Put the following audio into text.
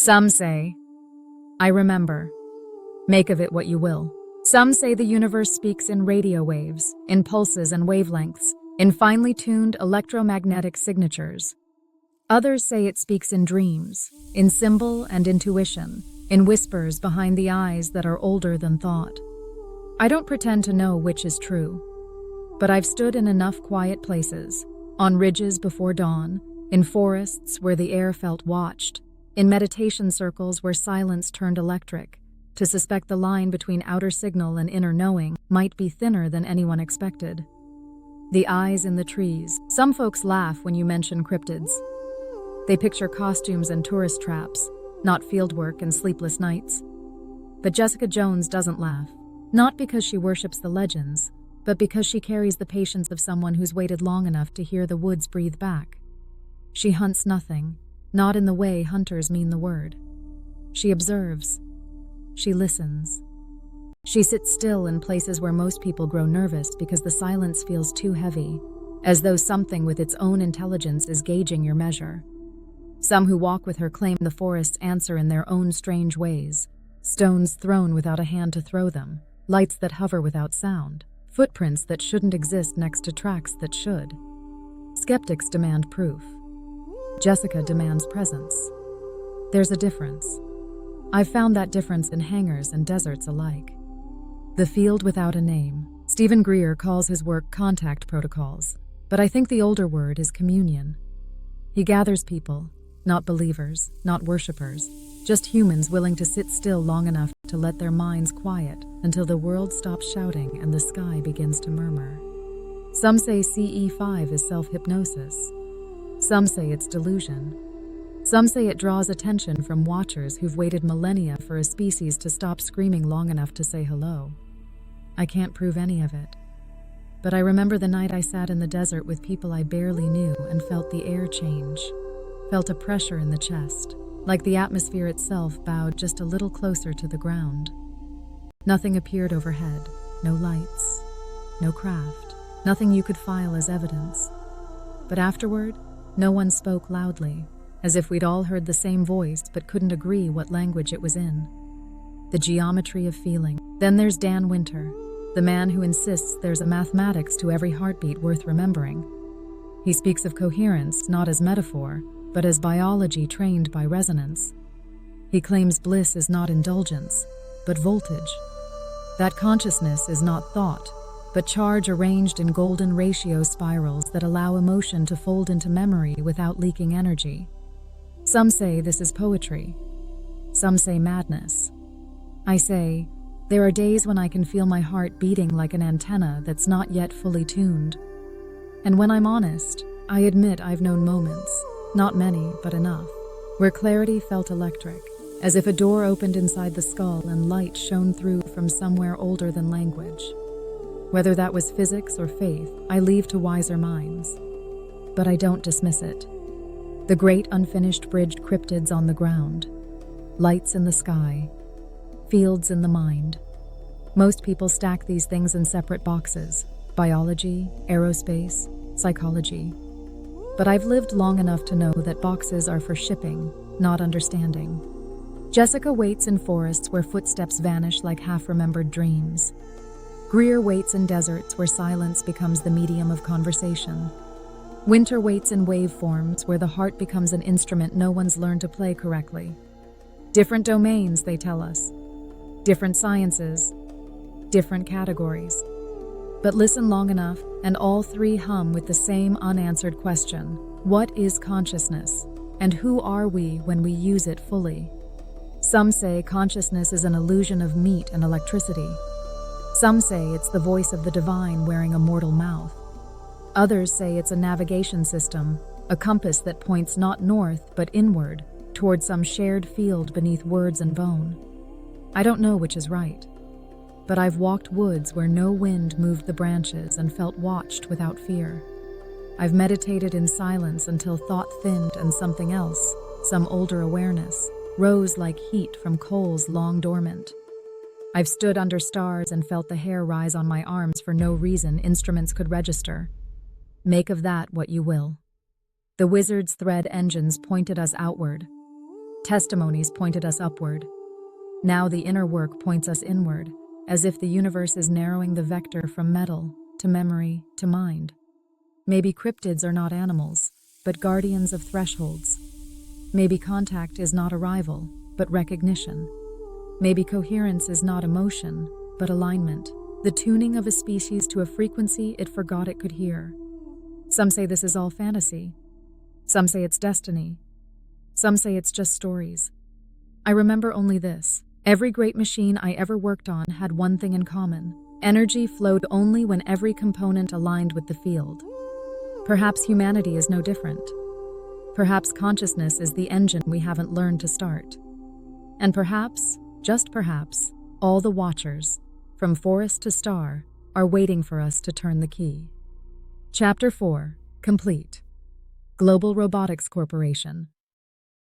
Some say, I remember. Make of it what you will. Some say the universe speaks in radio waves, in pulses and wavelengths, in finely tuned electromagnetic signatures. Others say it speaks in dreams, in symbol and intuition, in whispers behind the eyes that are older than thought. I don't pretend to know which is true, but I've stood in enough quiet places, on ridges before dawn, in forests where the air felt watched, in meditation circles where silence turned electric, to suspect the line between outer signal and inner knowing might be thinner than anyone expected. The eyes in the trees. Some folks laugh when you mention cryptids. They picture costumes and tourist traps, not fieldwork and sleepless nights. But Jessica Jones doesn't laugh, not because she worships the legends, but because she carries the patience of someone who's waited long enough to hear the woods breathe back. She hunts nothing, not in the way hunters mean the word. She observes. She listens. She sits still in places where most people grow nervous because the silence feels too heavy, as though something with its own intelligence is gauging your measure. Some who walk with her claim the forests answer in their own strange ways. Stones thrown without a hand to throw them, lights that hover without sound, footprints that shouldn't exist next to tracks that should. Skeptics demand proof. Jessica demands presence. There's a difference. I've found that difference in hangars and deserts alike. The field without a name. Steven Greer calls his work contact protocols, but I think the older word is communion. He gathers people, not believers, not worshippers, just humans willing to sit still long enough to let their minds quiet until the world stops shouting and the sky begins to murmur. Some say CE5 is self-hypnosis. Some say it's delusion. Some say it draws attention from watchers who've waited millennia for a species to stop screaming long enough to say hello. I can't prove any of it. But I remember the night I sat in the desert with people I barely knew and felt the air change. Felt a pressure in the chest, like the atmosphere itself bowed just a little closer to the ground. Nothing appeared overhead, no lights, no craft, nothing you could file as evidence. But afterward, no one spoke loudly, as if we'd all heard the same voice but couldn't agree what language it was in. The geometry of feeling. Then there's Dan Winter, the man who insists there's a mathematics to every heartbeat worth remembering. He speaks of coherence not as metaphor, but as biology trained by resonance. He claims bliss is not indulgence, but voltage. That consciousness is not thought, but charge arranged in golden ratio spirals that allow emotion to fold into memory without leaking energy. Some say this is poetry. Some say madness. I say, there are days when I can feel my heart beating like an antenna that's not yet fully tuned. And when I'm honest, I admit I've known moments, not many, but enough, where clarity felt electric, as if a door opened inside the skull and light shone through from somewhere older than language. Whether that was physics or faith, I leave to wiser minds. But I don't dismiss it. The Great Unfinished Bridge Cryptids on the ground. Lights in the sky. Fields in the mind. Most people stack these things in separate boxes: biology, aerospace, psychology. But I've lived long enough to know that boxes are for shipping, not understanding. Jessica waits in forests where footsteps vanish like half-remembered dreams. Greer waits in deserts where silence becomes the medium of conversation. Winter waits in waveforms where the heart becomes an instrument no one's learned to play correctly. Different domains, they tell us. Different sciences. Different categories. But listen long enough, and all three hum with the same unanswered question: what is consciousness? And who are we when we use it fully? Some say consciousness is an illusion of meat and electricity. Some say it's the voice of the divine wearing a mortal mouth. Others say it's a navigation system, a compass that points not north but inward, toward some shared field beneath words and bone. I don't know which is right. But I've walked woods where no wind moved the branches and felt watched without fear. I've meditated in silence until thought thinned and something else, some older awareness, rose like heat from coals long dormant. I've stood under stars and felt the hair rise on my arms for no reason instruments could register. Make of that what you will. The wizard's thread engines pointed us outward. Testimonies pointed us upward. Now the inner work points us inward, as if the universe is narrowing the vector from metal to memory to mind. Maybe cryptids are not animals, but guardians of thresholds. Maybe contact is not arrival, but recognition. Maybe coherence is not emotion, but alignment, the tuning of a species to a frequency it forgot it could hear. Some say this is all fantasy. Some say it's destiny. Some say it's just stories. I remember only this. Every great machine I ever worked on had one thing in common. Energy flowed only when every component aligned with the field. Perhaps humanity is no different. Perhaps consciousness is the engine we haven't learned to start. And perhaps, just perhaps, all the watchers, from forest to star, are waiting for us to turn the key. Chapter 4. Complete. Global Robotics Corporation.